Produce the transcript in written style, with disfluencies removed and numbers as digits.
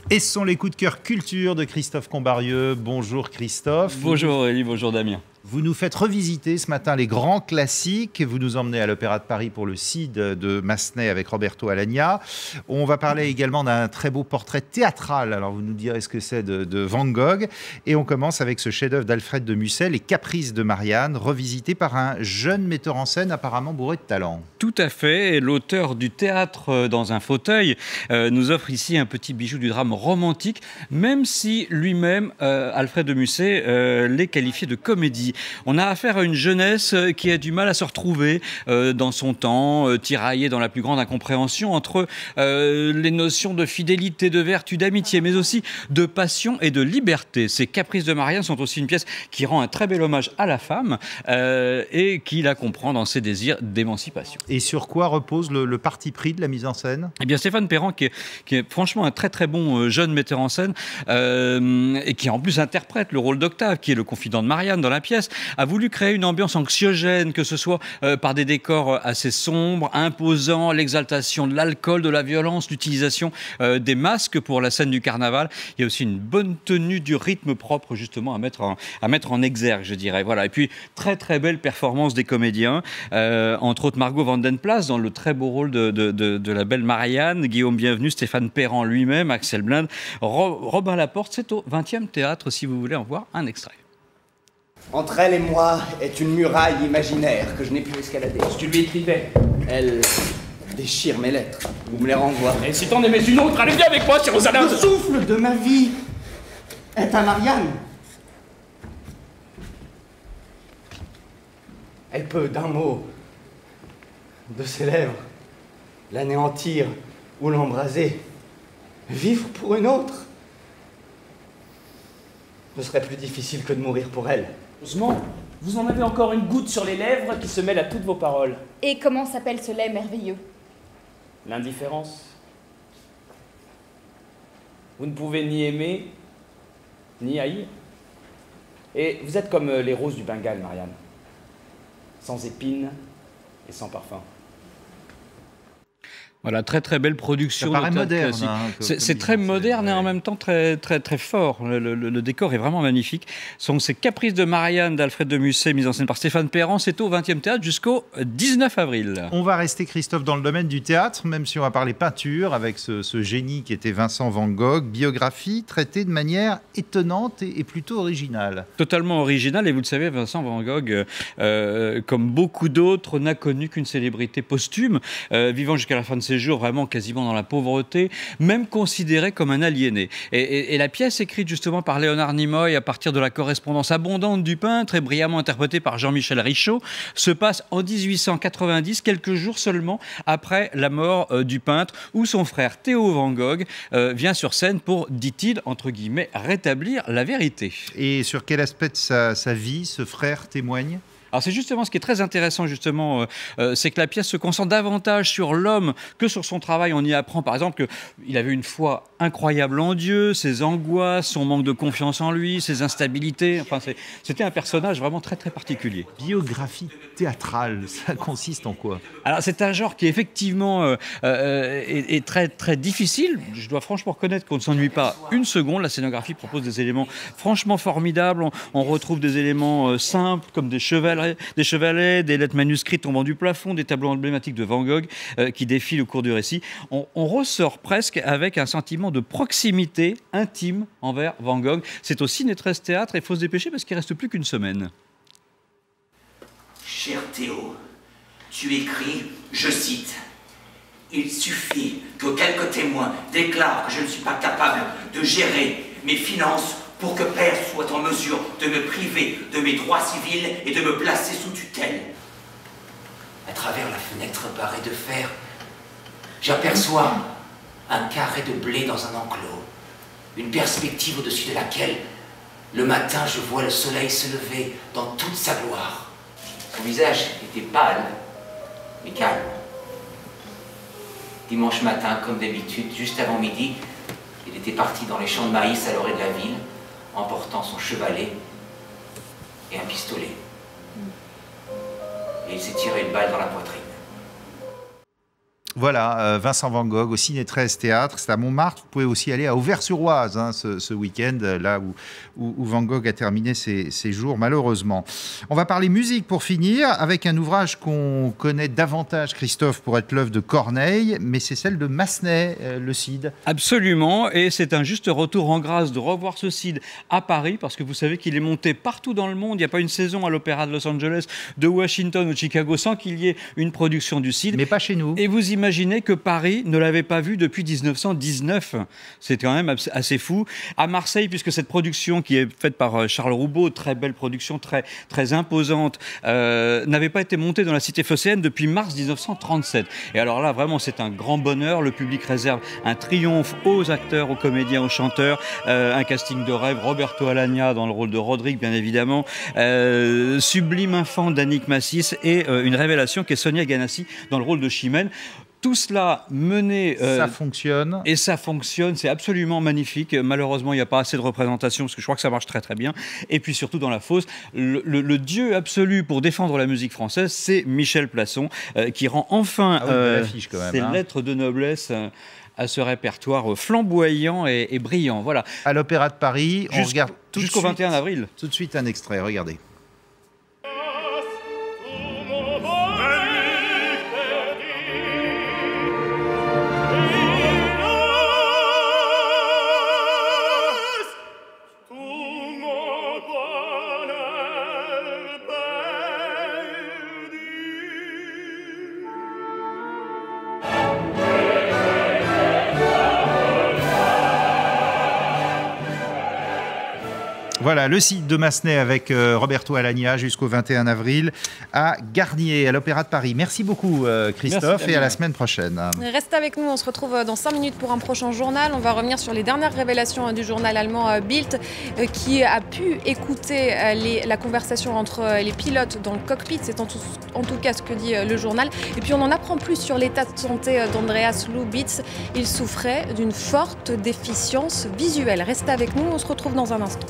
Et ce sont les coups de cœur culture de Christophe Combarieux. Bonjour Christophe. Bonjour Aurélie, bonjour Damien. Vous nous faites revisiter ce matin les grands classiques. Vous nous emmenez à l'Opéra de Paris pour le Cid de Massenet avec Roberto Alagna. On va parler également d'un très beau portrait théâtral. Alors vous nous direz ce que c'est de Van Gogh. Et on commence avec ce chef-d'œuvre d'Alfred de Musset, Les Caprices de Marianne, revisité par un jeune metteur en scène apparemment bourré de talent. Tout à fait. L'auteur du Théâtre dans un fauteuil nous offre ici un petit bijou du drame romantique, même si lui-même, Alfred de Musset, l'est qualifié de comédie. On a affaire à une jeunesse qui a du mal à se retrouver dans son temps, tiraillée dans la plus grande incompréhension entre les notions de fidélité, de vertu, d'amitié, mais aussi de passion et de liberté. Ces Caprices de Marianne sont aussi une pièce qui rend un très bel hommage à la femme et qui la comprend dans ses désirs d'émancipation. Et sur quoi repose le parti pris de la mise en scène ? Eh bien, Stéphane Perran, qui est franchement un très très bon jeune metteur en scène et qui en plus interprète le rôle d'Octave, qui est le confident de Marianne dans la pièce, a voulu créer une ambiance anxiogène, que ce soit par des décors assez sombres, imposants, l'exaltation de l'alcool, de la violence, l'utilisation des masques pour la scène du carnaval. Il y a aussi une bonne tenue du rythme propre justement à mettre en exergue, je dirais. Voilà. Et puis, très très belle performance des comédiens, entre autres Margot Vandenplaats dans le très beau rôle de la belle Marianne, Guillaume Bienvenu, Stéphane Perran lui-même, Axel Blinde, Robin Laporte. C'est au 20e théâtre si vous voulez en voir un extrait. Entre elle et moi est une muraille imaginaire que je n'ai pu escalader. Si tu lui écrivais. Elle déchire mes lettres, ou me les renvoie. Et si t'en aimais une autre, allez bien avec moi, Rosalinde. Le souffle de ma vie est à Marianne. Elle peut, d'un mot, de ses lèvres, l'anéantir ou l'embraser. Vivre pour une autre ne serait plus difficile que de mourir pour elle. Heureusement, vous en avez encore une goutte sur les lèvres qui se mêle à toutes vos paroles. Et comment s'appelle ce lait merveilleux? L'indifférence. Vous ne pouvez ni aimer, ni haïr. Et vous êtes comme les roses du Bengale, Marianne. Sans épines et sans parfum. Voilà, très très belle production. Ça paraît moderne. C'est très moderne et en même temps très très très fort. Le décor est vraiment magnifique. Ce sont ces Caprices de Marianne d'Alfred de Musset, mise en scène par Stéphane Perran. C'est au 20e théâtre jusqu'au 19 avril. On va rester, Christophe, dans le domaine du théâtre, même si on va parler peinture avec ce génie qui était Vincent Van Gogh. Biographie traitée de manière étonnante et plutôt originale. Totalement originale. Et vous le savez, Vincent Van Gogh, comme beaucoup d'autres, n'a connu qu'une célébrité posthume, vivant jusqu'à la fin de ses jours vraiment quasiment dans la pauvreté, même considéré comme un aliéné. Et la pièce écrite justement par Léonard Nimoy à partir de la correspondance abondante du peintre et brillamment interprétée par Jean-Michel Richaud se passe en 1890, quelques jours seulement après la mort du peintre, où son frère Théo Van Gogh vient sur scène pour, dit-il, entre guillemets, rétablir la vérité. Et sur quel aspect de sa vie ce frère témoigne ? Alors c'est justement ce qui est très intéressant justement, c'est que la pièce se concentre davantage sur l'homme que sur son travail. On y apprend par exemple qu'il avait une foi incroyable en Dieu, ses angoisses, son manque de confiance en lui, ses instabilités. Enfin, c'était un personnage vraiment très très particulier. Biographie théâtrale, ça consiste en quoi ? Alors c'est un genre qui effectivement est très très difficile. Je dois franchement reconnaître qu'on ne s'ennuie pas une seconde. La scénographie propose des éléments franchement formidables. On retrouve des éléments simples comme des chevalets, des lettres manuscrites tombant du plafond, des tableaux emblématiques de Van Gogh qui défilent au cours du récit. On ressort presque avec un sentiment de proximité intime envers Van Gogh. C'est au Ciné 13 Théâtre et il faut se dépêcher parce qu'il ne reste plus qu'une semaine. Cher Théo, tu écris, je cite, « Il suffit que quelques témoins déclarent que je ne suis pas capable de gérer mes finances pour que Père soit en mesure de me priver de mes droits civils et de me placer sous tutelle. » À travers la fenêtre barrée de fer, j'aperçois un carré de blé dans un enclos, une perspective au-dessus de laquelle, le matin, je vois le soleil se lever dans toute sa gloire. Son visage était pâle, mais calme. Dimanche matin, comme d'habitude, juste avant midi, il était parti dans les champs de maïs à l'orée de la ville, emportant son chevalet et un pistolet. Et il s'est tiré une balle dans la poitrine. Voilà, Vincent Van Gogh au Ciné 13 Théâtre, c'est à Montmartre. Vous pouvez aussi aller à Auvers-sur-Oise ce week-end, là où Van Gogh a terminé ses jours, malheureusement. On va parler musique pour finir, avec un ouvrage qu'on connaît davantage, Christophe, pour être l'œuvre de Corneille, mais c'est celle de Massenet, le Cid. Absolument, et c'est un juste retour en grâce de revoir ce Cid à Paris, parce que vous savez qu'il est monté partout dans le monde. Il n'y a pas une saison à l'Opéra de Los Angeles, de Washington ou de Chicago sans qu'il y ait une production du Cid. Mais pas chez nous. Et vous imaginez que Paris ne l'avait pas vu depuis 1919. C'est quand même assez fou. À Marseille, puisque cette production qui est faite par Charles Roubaud, très belle production, très, très imposante, n'avait pas été montée dans la cité phocéenne depuis mars 1937. Et alors là, vraiment, c'est un grand bonheur. Le public réserve un triomphe aux acteurs, aux comédiens, aux chanteurs. Un casting de rêve. Roberto Alagna dans le rôle de Rodrigue, bien évidemment. Sublime infant d'Annick Massis et une révélation qui est Sonia Ganassi dans le rôle de Chimène. Tout cela mené... ça fonctionne. Et ça fonctionne, c'est absolument magnifique. Malheureusement, il n'y a pas assez de représentation, parce que je crois que ça marche très très bien. Et puis surtout dans la fosse, le dieu absolu pour défendre la musique française, c'est Michel Plasson, qui rend enfin ses lettres de noblesse à ce répertoire flamboyant et brillant. Voilà. À l'Opéra de Paris, on regarde jusqu'au 21 avril. Tout de suite un extrait, regardez. Voilà, le Cid de Massenet avec Roberto Alagna jusqu'au 21 avril à Garnier, à l'Opéra de Paris. Merci beaucoup Christophe. Merci, et à la semaine prochaine. Restez avec nous, on se retrouve dans 5 minutes pour un prochain journal. On va revenir sur les dernières révélations du journal allemand Bild qui a pu écouter la conversation entre les pilotes dans le cockpit. C'est en tout cas ce que dit le journal. Et puis on en apprend plus sur l'état de santé d'Andreas Lubitz. Il souffrait d'une forte déficience visuelle. Restez avec nous, on se retrouve dans un instant.